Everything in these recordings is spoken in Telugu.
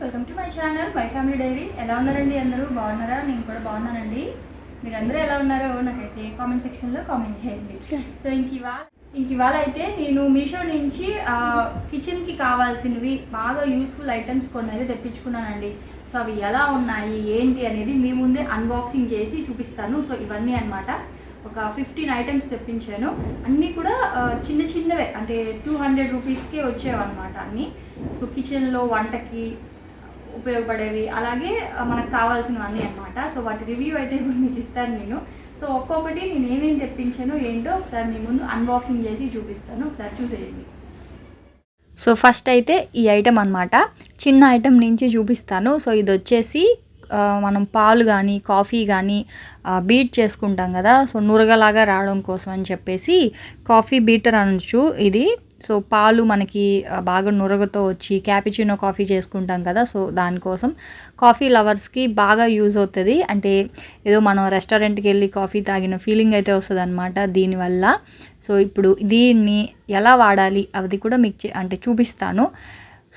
Welcome to my channel my family dairy. ఎలా ఉన్నారండి అందరూ? బాగున్నారా? నేను కూడా బాగున్నానండి. మీరు అందరూ ఎలా ఉన్నారో నాకైతే కామెంట్ సెక్షన్లో కామెంట్ చేయండి. సో ఇవాళ అయితే నేను మీషో నుంచి కిచెన్కి కావాల్సినవి బాగా యూస్ఫుల్ ఐటమ్స్ కొన్ని అయితే తెప్పించుకున్నానండి. సో అవి ఎలా ఉన్నాయి ఏంటి అనేది మీ ముందే అన్బాక్సింగ్ చేసి చూపిస్తాను. సో ఇవన్నీ అనమాట ఒక 15 ఐటమ్స్ తెప్పించాను. అన్నీ కూడా చిన్న చిన్నవే, అంటే 200 రూపీస్కే వచ్చేవన్నమాట అన్నీ. సో కిచెన్లో వంటకి ఉపయోగపడేవి, అలాగే మనకు కావాల్సినవన్నీ అనమాట. సో వాటి రివ్యూ అయితే ఇప్పుడు మీకు ఇస్తాను నేను. సో ఒక్కొక్కటి నేను ఏమేమి తెప్పించానో ఏంటో ఒకసారి మీ ముందు అన్బాక్సింగ్ చేసి చూపిస్తాను, ఒకసారి చూసేయండి. సో ఫస్ట్ అయితే ఈ ఐటమ్ అనమాట, చిన్న ఐటమ్ నుంచి చూపిస్తాను. సో ఇది వచ్చేసి మనం పాలు కానీ కాఫీ కానీ బీట్ చేసుకుంటాం కదా, సో నురగలాగా రావడం కోసం అని చెప్పేసి కాఫీ బీటర్ అనొచ్చు ఇది. సో పాలు మనకి బాగా నురగతో వచ్చి క్యాపిచినో కాఫీ చేసుకుంటాం కదా, సో దానికోసం కాఫీ లవర్స్కి బాగా యూజ్ అవుతుంది. అంటే ఏదో మనం రెస్టారెంట్కి వెళ్ళి కాఫీ తాగిన ఫీలింగ్ అయితే వస్తుంది అనమాట దీనివల్ల. సో ఇప్పుడు దీన్ని ఎలా వాడాలి అది కూడా మీకు అంటే చూపిస్తాను.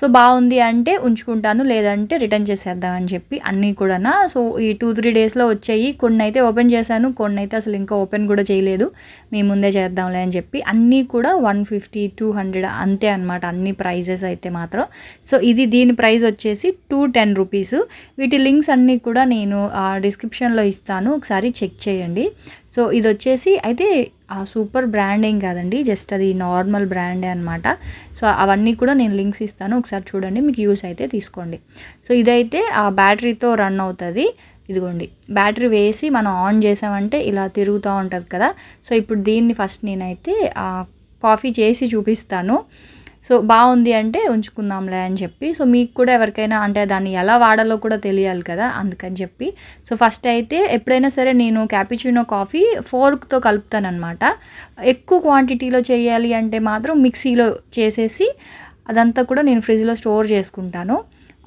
సో బాగుంది అంటే ఉంచుకుంటాను, లేదంటే రిటర్న్ చేసేద్దామని చెప్పి అన్నీ కూడా. సో ఈ 2-3 డేస్లో వచ్చాయి. కొన్ని అయితే ఓపెన్ చేశాను, కొన్ని అయితే అసలు ఇంకా ఓపెన్ కూడా చేయలేదు. మీ ముందే చేద్దాంలే అని చెప్పి అన్నీ కూడా 150-200 అంతే అనమాట అన్ని ప్రైజెస్ అయితే మాత్రం. సో దీని ప్రైస్ వచ్చేసి 210 రూపీస్. వీటి లింక్స్ అన్నీ కూడా నేను డిస్క్రిప్షన్లో ఇస్తాను, ఒకసారి చెక్ చేయండి. సో ఇది వచ్చేసి అయితే సూపర్ బ్రాండ్ ఏం కాదండి, జస్ట్ అది నార్మల్ బ్రాండే అనమాట. సో అవన్నీ కూడా నేను లింక్స్ ఇస్తాను, ఒకసారి చూడండి, మీకు యూస్ అయితే తీసుకోండి. సో ఇదైతే ఆ బ్యాటరీతో రన్ అవుతుంది. ఇదిగోండి, బ్యాటరీ వేసి మనం ఆన్ చేసామంటే ఇలా తిరుగుతూ ఉంటుంది కదా. సో ఇప్పుడు దీన్ని ఫస్ట్ నేనైతే కాఫీ చేసి చూపిస్తాను. సో బాగుంది అంటే ఉంచుకుందాంలే అని చెప్పి. సో మీకు కూడా ఎవరికైనా అంటే దాన్ని ఎలా వాడాలో కూడా తెలియాలి కదా, అందుకని చెప్పి. సో ఫస్ట్ అయితే ఎప్పుడైనా సరే నేను క్యాపిచినో కాఫీ ఫోర్క్తో కలుపుతానమాట. ఎక్కువ క్వాంటిటీలో చేయాలి అంటే మాత్రం మిక్సీలో చేసేసి అదంతా కూడా నేను ఫ్రిడ్జ్లో స్టోర్ చేసుకుంటాను,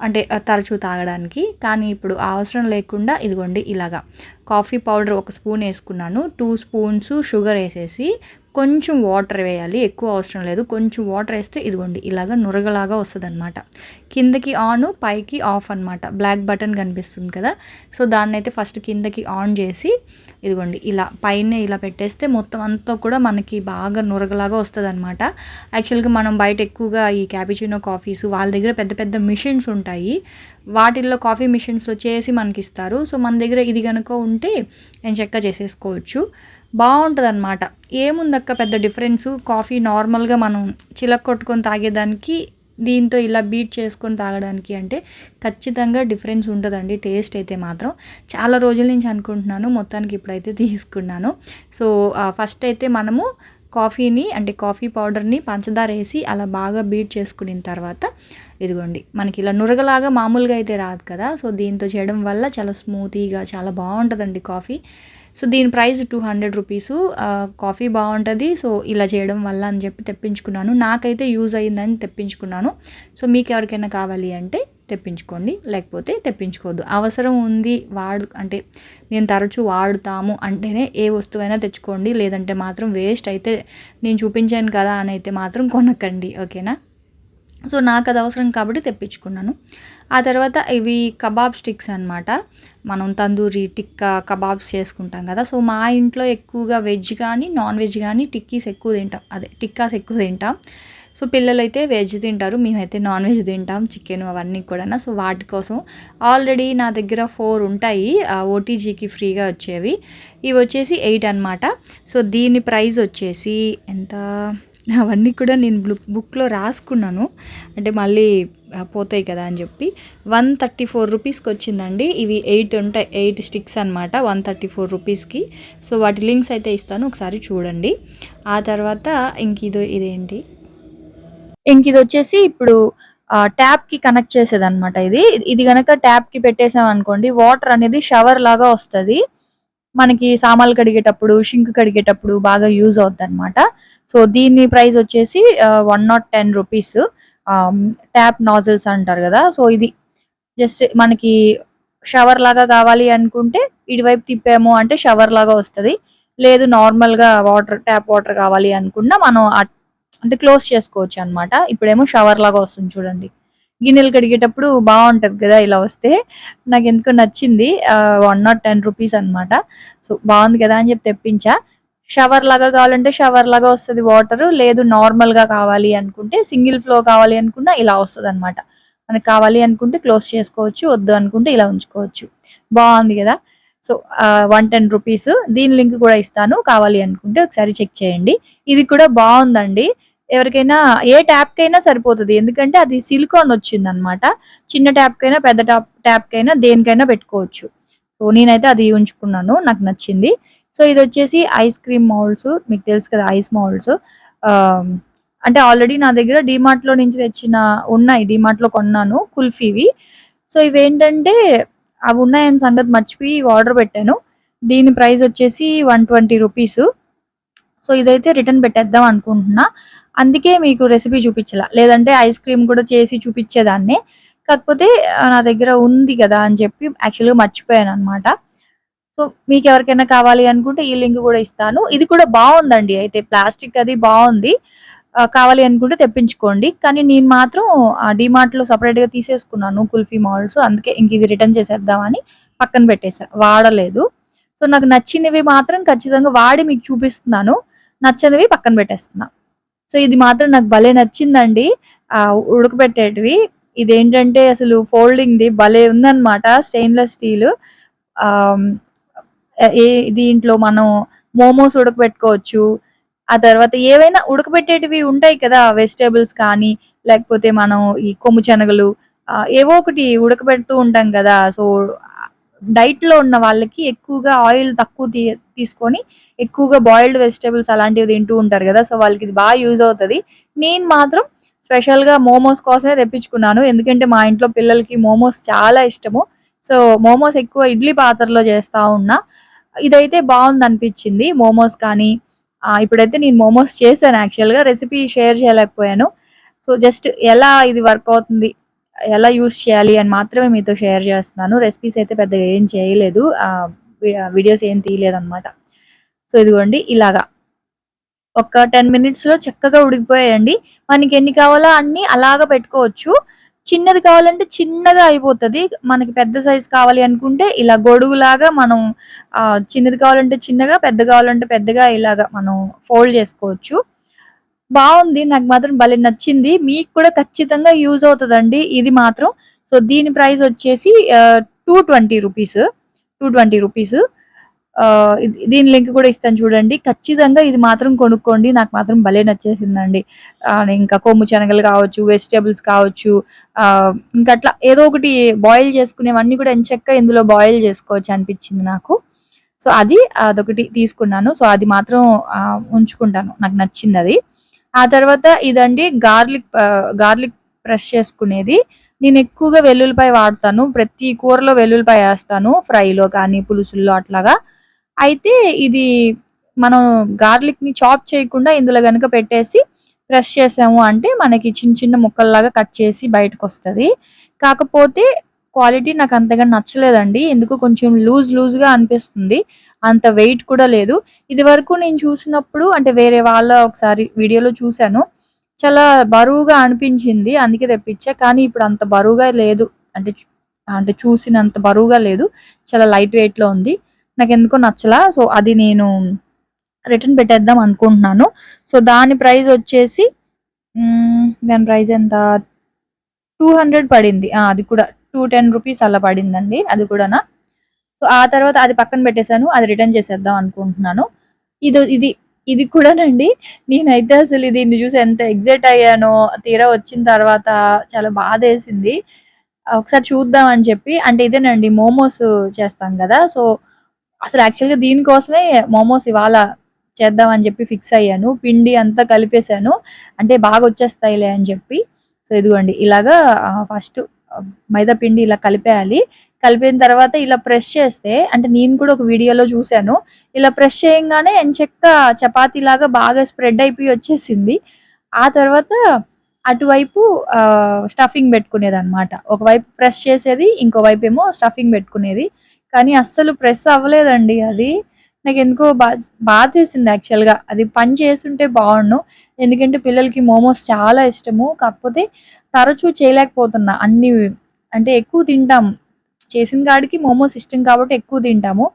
అంటే తరచూ తాగడానికి. కానీ ఇప్పుడు అవసరం లేకుండా ఇదిగోండి ఇలాగా కాఫీ పౌడర్ 1 స్పూన్ వేసుకున్నాను, 2 స్పూన్స్ షుగర్ వేసేసి కొంచెం వాటర్ వేయాలి, ఎక్కువ అవసరం లేదు. కొంచెం వాటర్ వేస్తే ఇదిగోండి ఇలాగ నురగలాగా వస్తుంది అనమాట. కిందకి ఆన్, పైకి ఆఫ్ అనమాట. బ్లాక్ బటన్ కనిపిస్తుంది కదా, సో దాన్ని అయితే ఫస్ట్ కిందకి ఆన్ చేసి ఇదిగోండి ఇలా పైన ఇలా పెట్టేస్తే మొత్తం అంతా కూడా మనకి బాగా నురగలాగా వస్తుంది అనమాట. యాక్చువల్గా మనం బయట ఎక్కువగా ఈ క్యాపిచినో కాఫీస్ వాళ్ళ దగ్గర పెద్ద పెద్ద మిషన్స్ ఉంటాయి, వాటిల్లో కాఫీ మిషన్స్లో చేసి మనకి ఇస్తారు. సో మన దగ్గర ఇది కనుక ఉంటే నేను చెక్క చేసేసుకోవచ్చు, బాగుంటుంది అనమాట. ఏముందక్క పెద్ద డిఫరెన్సు, కాఫీ నార్మల్గా మనం చిలక కొట్టుకొని తాగేదానికి దీంతో ఇలా బీట్ చేసుకొని తాగడానికి అంటే ఖచ్చితంగా డిఫరెన్స్ ఉంటుందండి. టేస్ట్ అయితే మాత్రం చాలా రోజుల నుంచి అనుకుంటున్నాను, మొత్తానికి ఇప్పుడైతే తీసుకున్నాను. సో ఫస్ట్ అయితే మనము కాఫీని అంటే కాఫీ పౌడర్ని పంచదార వేసి అలా బాగా బీట్ చేసుకున్న తర్వాత ఇదిగోండి మనకి ఇలా నురగలాగా మామూలుగా అయితే రాదు కదా. సో దీంతో చేయడం వల్ల చాలా స్మూతీగా చాలా బాగుంటుందండి కాఫీ. సో దీని ప్రైస్ 200 రూపీసు. కాఫీ బాగుంటుంది. సో ఇలా చేయడం వల్ల అని చెప్పి తెప్పించుకున్నాను, నాకైతే యూజ్ అయ్యిందని తెప్పించుకున్నాను. సో మీకు ఎవరికైనా కావాలి అంటే తెప్పించుకోండి, లేకపోతే తెప్పించుకోవద్దు. అవసరం ఉంది అంటే నేను తరచూ వాడుతాము అంటేనే ఏ వస్తువైనా తెచ్చుకోండి, లేదంటే మాత్రం వేస్ట్ అయితే నేను చూపించాను కదా అని అయితే మాత్రం కొనకండి, ఓకేనా. సో నాకు అది అవసరం కాబట్టి తెప్పించుకున్నాను. ఆ తర్వాత ఇవి కబాబ్ స్టిక్స్ అనమాట. మనం తందూరి టిక్కా కబాబ్స్ చేసుకుంటాం కదా. సో మా ఇంట్లో ఎక్కువగా వెజ్ కానీ నాన్ వెజ్ కానీ టిక్కీస్ ఎక్కువ తింటాం, టిక్కాస్ ఎక్కువ తింటాం. సో పిల్లలు అయితే వెజ్ తింటారు, మేమైతే నాన్ వెజ్ తింటాం, చికెన్ అవన్నీ కూడా. సో వాటి కోసం ఆల్రెడీ నా దగ్గర 4 ఉంటాయి, ఓటీజీకి ఫ్రీగా వచ్చేవి. ఇవి వచ్చేసి 8 అనమాట. సో దీని ప్రైస్ వచ్చేసి ఎంత, అవన్నీ కూడా నేను బుక్లో రాసుకున్నాను, అంటే మళ్ళీ పోతాయి కదా అని చెప్పి 134 రూపీస్కి వచ్చిందండి. ఇవి 8 ఉంటాయి, 8 స్టిక్స్ అనమాట 134 రూపీస్కి. సో వాటి లింక్స్ అయితే ఇస్తాను, ఒకసారి చూడండి. ఆ తర్వాత ఇదేంటి ఇది వచ్చేసి ఇప్పుడు ట్యాప్కి కనెక్ట్ చేసేదన్నమాట. ఇది కనుక ట్యాప్కి పెట్టేసాం అనుకోండి, వాటర్ అనేది షవర్ లాగా వస్తుంది మనకి. సామాన్లు కడిగేటప్పుడు షింక్ కడిగేటప్పుడు బాగా యూజ్ అవుతుంది అనమాట. సో దీని ప్రైస్ వచ్చేసి 110 రూపీస్. ట్యాప్ నాజిల్స్ అంటారు కదా. సో ఇది జస్ట్ మనకి షవర్ లాగా కావాలి అనుకుంటే ఇటువైపు తిప్పాము అంటే షవర్ లాగా వస్తుంది, లేదు నార్మల్గా ట్యాప్ వాటర్ కావాలి అనుకున్నా మనం అంటే క్లోజ్ చేసుకోవచ్చు అనమాట. ఇప్పుడేమో షవర్ లాగా వస్తుంది చూడండి, గిన్నెలు కడిగేటప్పుడు బాగుంటది కదా ఇలా వస్తే. నాకు ఎందుకో నచ్చింది. 110 రూపీస్ అనమాట. సో బాగుంది కదా అని చెప్పి తెప్పించా. షవర్ లాగా కావాలంటే షవర్ లాగా వస్తది వాటర్. లేదు నార్మల్ గా కావాలి అనుకుంటే సింగిల్ ఫ్లో కావాలి అనుకున్నా ఇలా వస్తది అనమాట. మనకు కావాలి అనుకుంటే క్లోజ్ చేసుకోవచ్చు, వద్దు అనుకుంటే ఇలా ఉంచుకోవచ్చు. బాగుంది కదా. So 110 rupees. దీని లింక్ కూడా ఇస్తాను, కావాలి అనుకుంటే ఒకసారి చెక్ చేయండి. ఇది కూడా బాగుందండి. ఎవరికైనా ఏ ట్యాప్ కైనా సరిపోతుంది, ఎందుకంటే అది సిలికాన్ వచ్చింది అనమాట. చిన్న ట్యాప్ కైనా పెద్ద ట్యాప్ కైనా దేనికైనా పెట్టుకోవచ్చు. సో నేనైతే అది ఉంచుకున్నాను, నాకు నచ్చింది. సో ఇది వచ్చేసి ఐస్ క్రీమ్ మౌల్డ్స్, మీకు తెలుసు కదా ఐస్ మౌల్డ్స్. అంటే ఆల్రెడీ నా దగ్గర డిమార్ట్ లో నుంచి తెచ్చిన ఉన్నాయి, డిమార్ట్ లో కొన్నాను కుల్ఫీవి. సో ఇవేంటంటే అవి ఉన్నాయని సంగతి మర్చిపోయి ఆర్డర్ పెట్టాను. దీని ప్రైస్ వచ్చేసి 120 రూపీస్. సో ఇదైతే రిటర్న్ పెట్టేద్దాం అనుకుంటున్నా. అందుకే మీకు రెసిపీ చూపించలా, లేదంటే ఐస్ క్రీమ్ కూడా చేసి చూపించేదాన్ని. కాకపోతే నా దగ్గర ఉంది కదా అని చెప్పి యాక్చువల్గా మర్చిపోయాను అనమాట. సో మీకు ఎవరికైనా కావాలి అనుకుంటే ఈ లింక్ కూడా ఇస్తాను. ఇది కూడా బాగుందండి, అయితే ప్లాస్టిక్ అది బాగుంది. కావాలి అనుకుంటే తెప్పించుకోండి. కానీ నేను మాత్రం డిమార్ట్ లో సపరేట్ గా తీసేసుకున్నాను కుల్ఫీ మాల్స్, అందుకే ఇంక ఇది రిటర్న్ చేసేద్దామని పక్కన పెట్టేసా, వాడలేదు. సో నాకు నచ్చినవి మాత్రం ఖచ్చితంగా వాడి మీకు చూపిస్తున్నాను, నచ్చనివి పక్కన పెట్టేస్తున్నా. సో ఇది మాత్రం నాకు భలే నచ్చిందండి. ఉడకబెట్టేటివి. ఇదేంటంటే అసలు ఫోల్డింగ్ ది భలే ఉందన్నమాట, స్టెయిన్లెస్ స్టీల్. ఏ దీంట్లో మనం మోమోస్ ఉడకబెట్టుకోవచ్చు. ఆ తర్వాత ఏవైనా ఉడకబెట్టేటివి ఉంటాయి కదా, వెజిటేబుల్స్ కానీ లేకపోతే మనం ఈ కొమ్ము శనగలు ఏవో ఒకటి ఉడకబెడుతూ ఉంటాం కదా. సో డైట్ లో ఉన్న వాళ్ళకి ఎక్కువగా ఆయిల్ తక్కువ తీసుకొని ఎక్కువగా బాయిల్డ్ వెజిటేబుల్స్ అలాంటివి తింటూ ఉంటారు కదా. సో వాళ్ళకి ఇది బాగా యూజ్ అవుతుంది. నేను మాత్రం స్పెషల్ గా మోమోస్ కోసమే తెప్పించుకున్నాను, ఎందుకంటే మా ఇంట్లో పిల్లలకి మోమోస్ చాలా ఇష్టము. సో మోమోస్ ఎక్కువ ఇడ్లీ పాత్రలో చేస్తా ఉన్నా. ఇదైతే బాగుంది అనిపించింది మోమోస్ కానీ. ఇప్పుడైతే నేను మోమోస్ చేశాను, యాక్చువల్గా రెసిపీ షేర్ చేయలేకపోయాను. సో జస్ట్ ఎలా ఇది వర్క్ అవుతుంది, ఎలా యూస్ చేయాలి అని మాత్రమే మీతో షేర్ చేస్తున్నాను. రెసిపీస్ అయితే పెద్దగా ఏం చేయలేదు, వీడియోస్ ఏం తీయలేదు అనమాట. సో ఇదిగోండి ఇలాగా ఒక 10 మినిట్స్ లో చక్కగా ఉడికిపోయాయండి. మనకి ఎన్ని కావాలో అన్ని అలాగా పెట్టుకోవచ్చు. చిన్నది కావాలంటే చిన్నగా అయిపోతుంది, మనకి పెద్ద సైజ్ కావాలి అనుకుంటే ఇలా గొడుగులాగా మనం చిన్నది కావాలంటే చిన్నగా, పెద్ద కావాలంటే పెద్దగా ఇలాగా మనం ఫోల్డ్ చేసుకోవచ్చు. బాగుంది, నాకు మాత్రం భలే నచ్చింది. మీకు కూడా ఖచ్చితంగా యూజ్ అవుతుందండి ఇది మాత్రం. సో దీని ప్రైస్ వచ్చేసి 220 రూపీస్. 220 రూపీస్. దీని లింక్ కూడా ఇస్తాను చూడండి. ఖచ్చితంగా ఇది మాత్రం కొనుక్కోండి, నాకు మాత్రం భలే నచ్చేసిందండి. ఇంకా కొమ్ము శనగలు కావచ్చు, వెజిటేబుల్స్ కావచ్చు, ఇంకా అట్లా ఏదో ఒకటి బాయిల్ చేసుకునేవన్నీ కూడా ఎంచక్కా ఇందులో బాయిల్ చేసుకోవచ్చు అనిపించింది నాకు. సో అదొకటి తీసుకున్నాను. సో అది మాత్రం ఉంచుకుంటాను, నాకు నచ్చింది అది. ఆ తర్వాత ఇదండి గార్లిక్ ప్రెస్ చేసుకునేది. నేను ఎక్కువగా వెల్లుల్లిపాయ వాడతాను, ప్రతి కూరలో వెల్లుల్లిపాయ వేస్తాను, ఫ్రైలో కానీ పులుసుల్లో అట్లాగా. అయితే ఇది మనం గార్లిక్ ని చాప్ చేయకుండా ఇందులో గనుక పెట్టేసి ప్రెస్ చేసాము అంటే మనకి చిన్న చిన్న ముక్కల్లాగా కట్ చేసి బయటకు వస్తుంది. కాకపోతే క్వాలిటీ నాకు అంతగా నచ్చలేదండి, ఎందుకు కొంచెం లూజ్ గా అనిపిస్తుంది, అంత వెయిట్ కూడా లేదు. ఇది వరకు నేను చూసినప్పుడు అంటే వేరే వాళ్ళ ఒకసారి వీడియోలో చూశాను, చాలా బరువుగా అనిపించింది, అందుకే తెప్పించా. కానీ ఇప్పుడు అంత బరువుగా లేదు, అంటే అంటే చూసినంత బరువుగా లేదు, చాలా లైట్ వెయిట్ లో ఉంది. నాకు ఎందుకో నచ్చలా. సో అది నేను రిటర్న్ పెట్టేద్దాం అనుకుంటున్నాను. సో దాని ప్రైస్ వచ్చేసి దాని ప్రైస్ ఎంత, 200 పడింది. అది కూడా 210 రూపీస్ అలా పడిందండి అది కూడానా. సో ఆ తర్వాత అది పక్కన పెట్టేశాను, అది రిటర్న్ చేసేద్దాం అనుకుంటున్నాను. ఇది ఇది కూడానండి, నేనైతే అసలు దీన్ని చూసి ఎంత ఎగ్జైట్ అయ్యానో, తీరా వచ్చిన తర్వాత చాలా బాధేసింది. ఒకసారి చూద్దాం అని చెప్పి, అంటే ఇదేనండి మోమోస్ చేస్తాం కదా. సో అసలు యాక్చువల్గా దీనికోసమే మోమోస్ ఇవాళ చేద్దాం అని చెప్పి ఫిక్స్ అయ్యాను. పిండి అంతా కలిపేశాను, అంటే బాగా వచ్చేస్తాయిలే అని చెప్పి. సో ఇదిగోండి ఇలాగా ఫస్ట్ మైదా పిండి ఇలా కలిపేయాలి. కలిపిన తర్వాత ఇలా ప్రెస్ చేస్తే, అంటే నేను కూడా ఒక వీడియోలో చూశాను, ఇలా ప్రెస్ చేయంగానే ఎంచక్క చపాతీ లాగా బాగా స్ప్రెడ్ అయిపోయి వచ్చేసింది. ఆ తర్వాత అటువైపు స్టఫింగ్ పెట్టుకునేది అనమాట. ఒకవైపు ప్రెస్ చేసేది, ఇంకోవైపు ఏమో స్టఫింగ్ పెట్టుకునేది. కానీ అస్సలు ప్రెస్ అవ్వలేదండి అది. నాకు ఎందుకో బాధేసింది యాక్చువల్‌గా. అది పని చేసుంటే బావుండును. ఎందుకంటే పిల్లలకి మోమోస్ చాలా ఇష్టము. కాకపోతే తరచూ చేయలేకపోతున్నా. అంటే ఎక్కువ తింటాం. చేసిన కాడికి మోమోస్ ఇష్టం కాబట్టి ఎక్కువ తింటాము.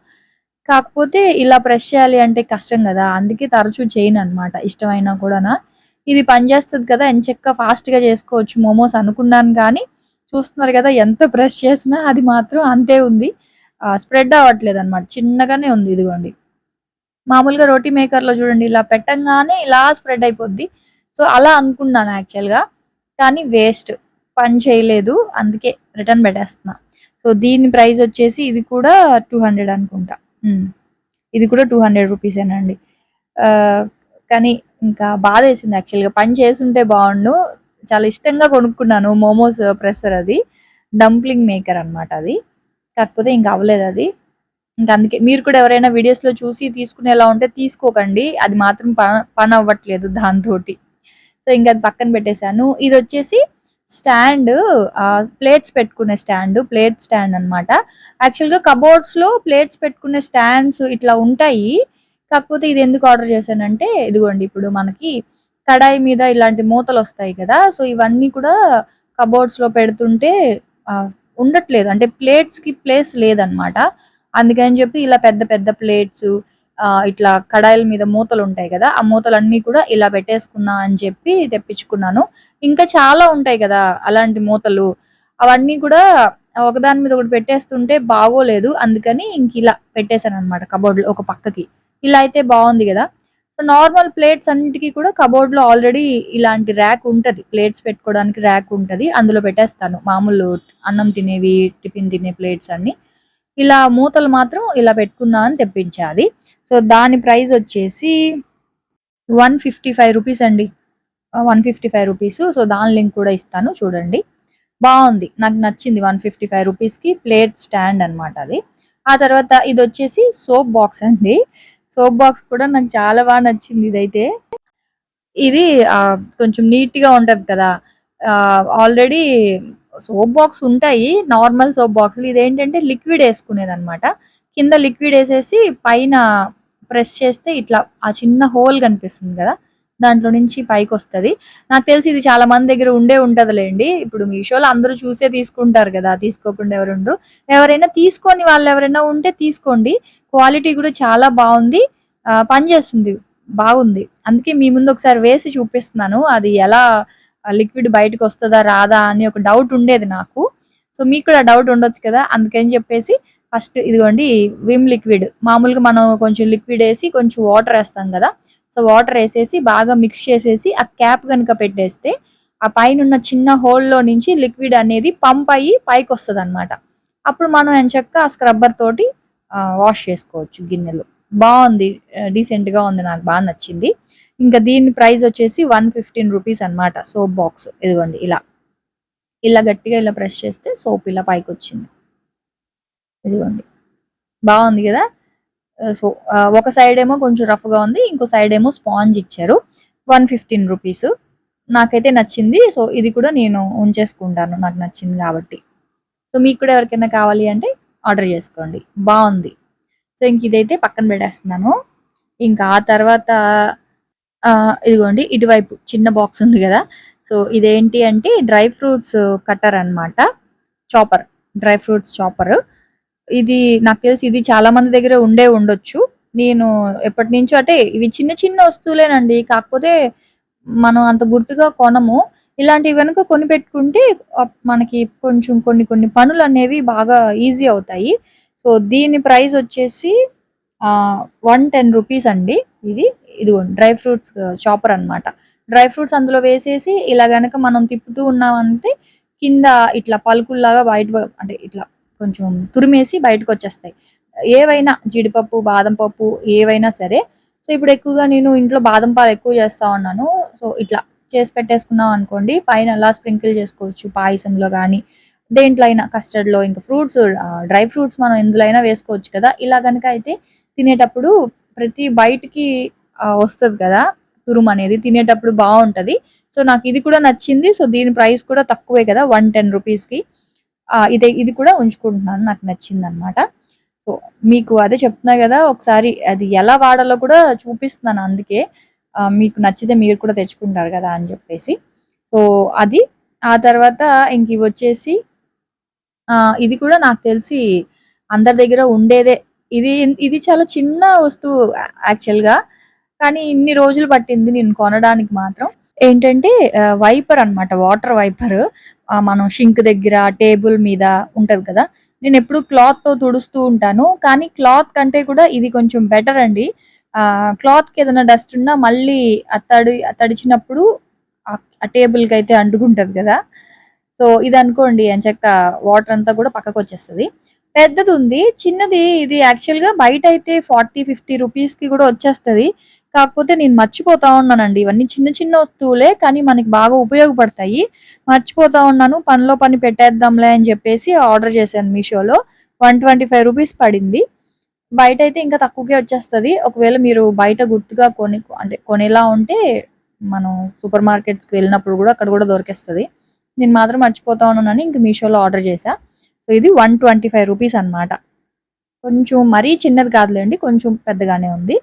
కాకపోతే ఇలా ప్రెస్ చేయాలి అంటే కష్టం గదా! అందుకే తరచూ చేయననమాట ఇష్టమైనా కూడాన. ఇది పని చేస్తది కదా! ఎంచక్కా ఫాస్ట్‌గా చేసుకోవచ్చు మోమోస్ అనుకున్నాను కానీ, చూస్తున్నారు గదా! ఎంత ప్రెస్ చేసినా అది మాత్రం అంతే ఉంది. స్ప్రెడ్ అవ్వట్లేదనమాట. చిన్నగానే ఉంది ఇదిగోండి. మామూలుగా రోటీ మేకర్‌లో చూడండి ఇలా పెట్టంగానే ఇలా స్ప్రెడ్ అయిపోద్ది. సో, అలా అనుకున్నాను యాక్చువల్‌గా. కానీ వేస్ట్. పని చేయలేదు. అందుకే రిటర్న్ పెట్టేస్తున్నా. సో, దీని ప్రైస్ వచ్చేసి ఇది కూడా 200 అనుకుంటా. హ్మ్. ఇది కూడా 200 రూపీసేనండి. ఆహ్, కానీ ఇంకా బాధేసింది యాక్చువల్‌గా. పని చేసుంటే బావుండు. చాలా ఇష్టంగా కొనుక్కున్నాను మోమోస్ ప్రెసర్ అది. డంప్లింగ్ మేకర్ అన్నమాట అది. కాకపోతే ఇంక అవ్వలేదది. ఇంక అందుకే మీరు కూడా ఎవరైనా వీడియోస్‌లో చూసి తీసుకునేలా ఉంటే తీసుకోకండి. అది మాత్రం పనవ్వట్లేదు దాంతోటి. సో, ఇంక అది పక్కన పెట్టేసాను. ఇదొచ్చేసి స్టాండు ప్లేట్స్ పెట్టుకునే ప్లేట్ స్టాండ్ అన్నమాట. యాక్చువల్‌గా కబోర్డ్స్‌లో ప్లేట్స్ పెట్టుకునే స్టాండ్స్ ఇట్లా ఉంటాయి. కాకపోతే ఇది ఎందుకు ఆర్డర్ చేశానంటే, ఇదిగోండి ఇప్పుడు మనకి కడాయి మీద ఇలాంటి మూతలొస్తాయి కదా! సో, ఇవన్నీ కూడా కబోర్డ్స్‌లో పెడుతుంటే ఆహ్, ఉండట్లేదు. అంటే ప్లేట్స్‌కి ప్లేస్ లేదన్నమాట. అందుకని చెప్పి ఇలా పెద్ద పెద్ద ప్లేట్సు ఇట్లా కడాయిల మీద మూతలుంటాయి గదా! ఆ మూతలన్నీ కూడా ఇలా పెట్టేసుకుందాం అని చెప్పి తెప్పించుకున్నాను. ఇంకా చాలా ఉంటాయి గదా! అలాంటి మూతలు. అవన్నీ కూడా ఒకదాని మీద ఒకటి పెట్టేస్తుంటే బాగోలేదు. అందుకని ఇంకిలా పెట్టేసాననమాట కబోర్డ్‌లో ఒక పక్కకి. ఇలా అయితే బావుంది గదా! సో, నార్మల్ ప్లేట్స్ అన్నిటికి కూడా కబోర్డ్‌లో ఆల్రెడీ ఇలాంటి ర్యాక్ ఉంటది. ప్లేట్స్ పెట్టుకోవడానికి ర్యాక్ ఉంటది. అందులో పెట్టేస్తాను. మామూలు అన్నం తినేవి, టిఫిన్ తినే ప్లేట్స్ అన్నీ. ఇలా మూతలు మాత్రం ఇలా పెట్టుకుందాం అని తెప్పించా అది. సో, దాని ప్రైస్ వచ్చేసి 155 రూపీస్ అండి. 155 రూపీసు. సో, దాని లింక్ కూడా ఇస్తాను చూడండి. బావుంది. నాకు నచ్చింది 155 రూపీస్‌కి ప్లేట్ స్టాండ్ అన్నమాట అది. ఆ తర్వాత ఇదొచ్చేసి సోప్ బాక్స్ అండి. సోప్ బాక్స్ కూడా నాకు చాలా నచ్చింది ఇదైతే. ఇది కొంచెం నీట్‌గా ఉంటది కదా! ఆల్రెడీ సోప్ బాక్స్ ఉంటాయి. నార్మల్ సోప్ బాక్స్‌లు. ఇదేంటంటే లిక్విడ్ యేసుకునేదనమాట. కింద లిక్విడ్ యేసేసి పైన ప్రెస్ చేస్తే ఇట్లా ఆ చిన్న హోల్ కనిపిస్తుంది గదా! దాంట్లో నుంచి పైకొస్తది. నాకు తెలిసి ఇది చాలా మంది దగ్గర ఉంటదిలెండి. ఇప్పుడు మీషోలో అందరూ చూసే తీసుకుంటారు గదా! తీసుకోకుండా ఎవరుండరు. ఎవరైనా తీసుకోని వాళ్ళెవరైనా ఉంటే తీసుకోండి. క్వాలిటీ కూడా చాలా బావుంది. పనిచేస్తుంది. బాగుంది. అందుకే మీ ముందు ఒకసారి వేసి చూపిస్తున్నాను. అది ఎలా లిక్విడ్ బయటకొస్తదా? రాదా? అని ఒక డౌట్ ఉండేది నాకు. సో, మీకు కూడా డౌట్ ఉండొచ్చు కదా! అందుకని చెప్పేసి ఫస్ట్ ఇదిగోండి విమ్ లిక్విడ్. మామూలుగా మనం కొంచెం లిక్విడ్ ఏసి కొంచెం వాటర్ ఏస్తాం గదా! సో, వాటర్ ఏసేసి బాగా మిక్స్ చేసేసి ఆ క్యాప్ గనుక పెట్టేస్తే ఆ పైనున్న చిన్న హోల్‌లో నుంచి లిక్విడ్ అనేది పంప్ అయ్యి పైకొస్తదనమాట. అప్పుడు మనం ఎంచక్కా ఆ స్క్రబ్బర్ తోటి వాష్ చేసుకోవచ్చు గిన్నెలు. బావుంది. డీసెంట్‌గా ఉంది. నాకు నచ్చింది. ఇంకా దీని ప్రైస్ వచ్చేసి 115 రూపీస్ అన్నమాట. Soap box. ఇదిగోండి ఇలా. ఇలా గట్టిగా ఇలా ప్రెస్ చేస్తే సోప్ ఇలా పైకొచ్చింది. ఇదిగోండి. బావుంది గదా! ఒక సైడేమో కొంచెం రఫ్‌గా ఉంది. ఇంకో సైడేమో స్పాంజ్ ఇచ్చారు. 115 రూపీసు. నాకైతే నచ్చింది. సో, ఇది కూడా నేను ఉంచేసుకుంటాను. నాకు నచ్చింది గాబట్టి. సో, మీకు కూడా ఎవరికైనా కావాలి అంటే ఆర్డర్ జేసుకోండి. బావుంది. సో, ఇంక ఇదైతే పక్కన పెట్టేస్తున్నాను. ఇంకా ఆ తర్వాత ఇదిగోండి ఇటువైపు చిన్న బాక్స్ ఉంది గదా! సో, ఇదేంటి అంటే డ్రై ఫ్రూట్స్ కట్టర్ అన్నమాట. చాపర్. Dry fruits చాపరు. ఇది నాకు తెలిసి ఇది చాలా మంది దగ్గర ఉండొచ్చు. నేను ఎప్పటినుంచో అంటే ఇవి చిన్న చిన్న వస్తువులేనండి. కాకపోతే మనం అంత గుర్తుగా కొనము. ఇలాంటివి గనుక కొనిపెట్టుకుంటే మనకి కొంచెం కొన్ని కొన్ని పనులనేవి బాగా ఈజీ అవుతాయి. సో, దీని ప్రైస్ వచ్చేసి 110 రూపీస్ అండి ఇది. ఇదిగోండి డ్రై ఫ్రూట్స్ చాపర్ అన్నమాట. డ్రై ఫ్రూట్స్ అందులో వేసేసి ఇలా గనక మనం తిప్పుతూ ఉన్నామంటే కింద ఇట్లా పలుకుల్లాగా అంటే ఇట్లా కొంచెం తురిమేసి బయటకొచ్చేస్తాయి. ఏవైనా జీడిపప్పు, బాదం పప్పు ఏవైనా సరే. సో, ఇప్పుడు ఎక్కువగా నేను ఇంట్లో బాదం పాలు ఎక్కువ చేస్తా ఉన్నాను. సో, ఇట్లా చేసి పెట్టేసుకున్నాం అనుకోండి పైన అలా స్ప్రింకిల్ చేసుకోవచ్చు పాయసంలో గానీ, దేంట్లో అయినా కస్టర్డ్‌లో ఇంకా డ్రై ఫ్రూట్స్ మనం ఎందులో అయినా వేసుకోవచ్చు కదా! ఇలా గనక అయితే తినేటప్పుడు ప్రతి బైట్‌కి వస్తది కదా! తురుమనేది తినేటప్పుడు బావుంటది. సో, నాకిది కూడా నచ్చింది. సో, దీని ప్రైస్ కూడా తక్కువే కదా! 110 రూపీస్‌కి. ఇది కూడా ఉంచుకుంటున్నాను. నాకు నచ్చిందనమాట. సో మీకు అదే చెప్తున్నా కదా, ఒకసారి అది ఎలా వాడాలో కూడా చూపిస్తున్నాను. అందుకే మీకు నచ్చితే మీరు కూడా తెచ్చుకుంటారు కదా అని చెప్పేసి. సో అది. ఆ తర్వాత ఇంక ఇవొచ్చేసి ఇది కూడా నాకు తెలిసి అందరి దగ్గర ఉండేదే. ఇది ఇది చాలా చిన్న వస్తువు యాక్చువల్‌గా. కానీ ఇన్ని రోజులు పట్టింది నేను కొనడానికి మాత్రం. ఏంటంటే వైపర్ అన్నమాట. Water wiper. మనం షింక్ దగ్గర, టేబుల్ మీద ఉంటది కదా! నేనెప్పుడు క్లాత్‌తో తుడుస్తూ ఉంటాను. కానీ క్లాత్ కంటే కూడా ఇది కొంచెం బెటర్ అండి. క్లాత్‌కి ఏదైనా డస్ట్ ఉన్నా మళ్ళీ తడిచినప్పుడు ఆ టేబుల్‌కైతే అంటుకుంటది కదా! సో ఇదనుకోండి ఎంచక్కా వాటర్ అంతా కూడా పక్కకొచ్చేస్తది. పెద్దదుంది. చిన్నది ఇది యాక్చువల్‌గా బయటైతే 40, 50 రూపీస్‌కి కూడా వచ్చేస్తది. కాకపోతే నేను మర్చిపోతా ఉన్నానండి. ఇవన్నీ చిన్న చిన్న వస్తువులే కానీ మనకి బాగా ఉపయోగపడతాయి. మర్చిపోతా ఉన్నాను. పనిలో పని పెట్టేద్దాంలే అని చెప్పేసి ఆర్డర్ చేశాను మీషోలో. 125 రూపీస్ పడింది. బయటైతే ఇంకా తక్కువకే వచ్చేస్తది. ఒకవేళ మీరు బయట గుర్తుగా అంటే కొనేలా ఉంటే మనం సూపర్ మార్కెట్స్‌కి వెళ్ళినప్పుడు కూడా అక్కడ కూడా దొరికేస్తది. నేను మాత్రం మర్చిపోతా ఉన్నానని ఇంక మీషోలో ఆర్డర్ చేశా. సో ఇది 125 రూపీస్ అన్నమాట. కొంచెం మరీ చిన్నది కాదులెండి. కొంచెం పెద్దగానే ఉంది.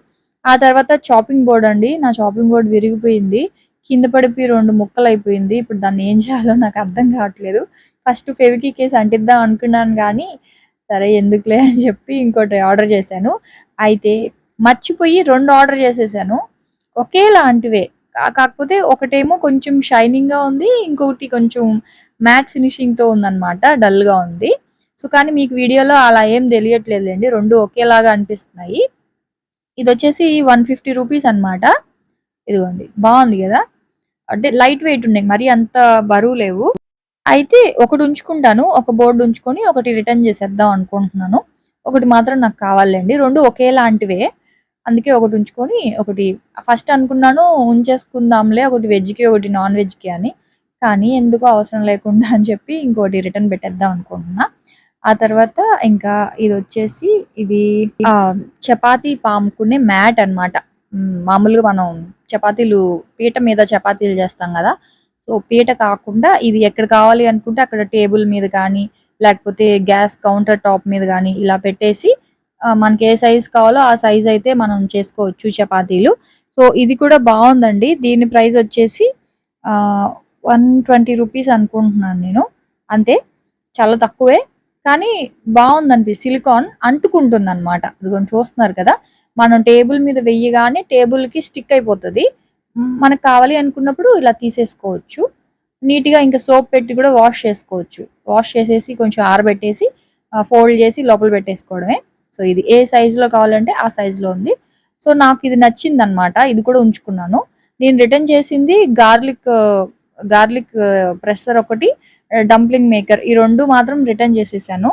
ఆ తర్వాత చాపింగ్ బోర్డ్ అండి. నా చాపింగ్ బోర్డ్ విరిగిపోయింది. కింద పడిపోయి 2 ముక్కలయిపోయింది. ఇప్పుడు దాన్ని ఏం చేయాలో నాకు అర్థం కావట్లేదు. ఫస్ట్ ఫెవిక్వికేసి అంటిద్దాం అనుకున్నాను గానీ, సరే ఎందుకులే అని చెప్పి ఇంకోటి ఆర్డర్ చేశాను. అయితే మర్చిపోయి 2 ఆర్డర్ చేసేసాను. ఒకేలాంటివే. కాకపోతే ఒకటేమో కొంచెం షైనింగ్‌గా ఉంది. ఇంకొకటి కొంచెం మ్యాట్ ఫినిషింగ్‌తో ఉందన్నమాట. డల్‌గా ఉంది. సో, కానీ మీకు వీడియోలో అలా ఏం తెలియట్లేదులెండి. 2 ఒకేలాగా అనిపిస్తున్నాయి. ఇదొచ్చేసి 150 రూపీస్ అన్నమాట. ఇదిగోండి. బావుంది గదా! అంటే లైట్ వెయిట్ ఉన్నాయి. మరీ అంత బరువు లేవు. అయితే ఒకటి ఉంచుకుంటాను. ఒక బోర్డ్ ఉంచుకొని ఒకటి రిటర్న్ చేసేద్దాం అనుకుంటున్నాను. ఒకటి మాత్రం నాకు కావాలండి. 2 ఒకేలాంటివే. అందుకే ఒకటి ఉంచుకొని ఒకటి ఫస్ట్ అనుకున్నాను ఉంచేసుకుందాంలే ఒకటి వెజ్‌కి, ఒకటి నాన్ వెజ్‌కి అని. కానీ ఎందుకో అవసరం లేకుండా అని చెప్పి ఇంకోటి రిటర్న్ పెట్టేద్దాం అనుకుంటున్నా. ఆ తర్వాత ఇంకా ఇదొచ్చేసి ఇది చపాతీ పాముకునే మ్యాట్ అన్నమాట. మామూలుగా మనం పీట మీద చపాతీలు చేస్తాం గదా! సో, పీట కాకుండా ఇది ఎక్కడ కావాలి అనుకుంటే అక్కడ టేబుల్ మీద కానీ, లేకపోతే గ్యాస్ కౌంటర్ టాప్ మీద గానీ ఇలా పెట్టేసి మనకి ఏ సైజ్ కావాలో ఆ సైజ్ అయితే మనం చేసుకోవచ్చు చపాతీలు. సో, ఇది కూడా బావుందండి. దీని ప్రైస్ వచ్చేసి 120 రూపీస్ అనుకుంటున్నాను నేను. అంతే. చాలా తక్కువే. కానీ సిలికాన్ అంటుకుంటుందన్నమాట. ఇదిగోండి చూస్తున్నారు కదా! మనం టేబుల్ మీద వెయ్యగానే టేబుల్‌కి స్టిక్ అయిపోతది. మనకు కావాలి అనుకున్నప్పుడు ఇలా తీసేసుకోవచ్చు. నీట్‌గా ఇంకా సోప్ పెట్టి కూడా వాష్ చేసుకోవచ్చు. వాష్ చేసేసి కొంచెం ఆరబెట్టేసి ఫోల్డ్ చేసి లోపల పెట్టేసుకోవడమే. సో, ఇది ఏ సైజులో కావాలంటే ఆ సైజులో ఉంది. సో, నాకిది నచ్చిందన్నమాట. ఇది కూడా ఉంచుకున్నాను. నేను రిటర్న్ చేసింది గార్లిక్ ప్రెస్సర్ ఒకటి, డంప్లింగ్ మేకర్ ఈ 2 మాత్రం రిటర్న్ చేసేసాను.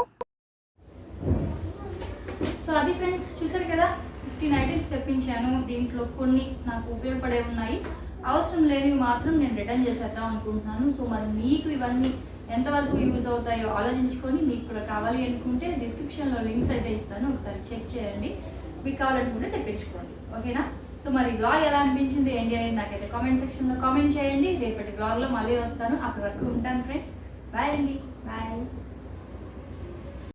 సో అది ఫ్రెండ్స్ చూసారు కదా, 15 ఐటమ్స్ తెప్పించాను. దీంట్లో కొన్ని నాకు ఉపయోగపడే ఉన్నాయి, అవసరం లేనివి మాత్రం నేను రిటర్న్ చేసేద్దాం అనుకుంటున్నాను. సో మరి మీకు ఇవన్నీ ఎంతవరకు యూజ్ అవుతాయో ఆలోచించుకొని మీకు కూడా కావాలి అనుకుంటే డిస్క్రిప్షన్లో లింక్స్ అయితే ఇస్తాను, ఒకసారి చెక్ చేయండి. మీకు కావాలనుకుంటే తెప్పించుకోండి, ఓకేనా? సో మరి వ్లాగ్ ఎలా అనిపించింది ఏంటి అనేది నాకైతే కామెంట్ సెక్షన్లో కామెంట్ చేయండి. రేపటి వ్లాగ్లో మళ్ళీ వస్తాను. అప్పటి వరకు ఉంటాను ఫ్రెండ్స్. బాయ్ అండి, బాయ్.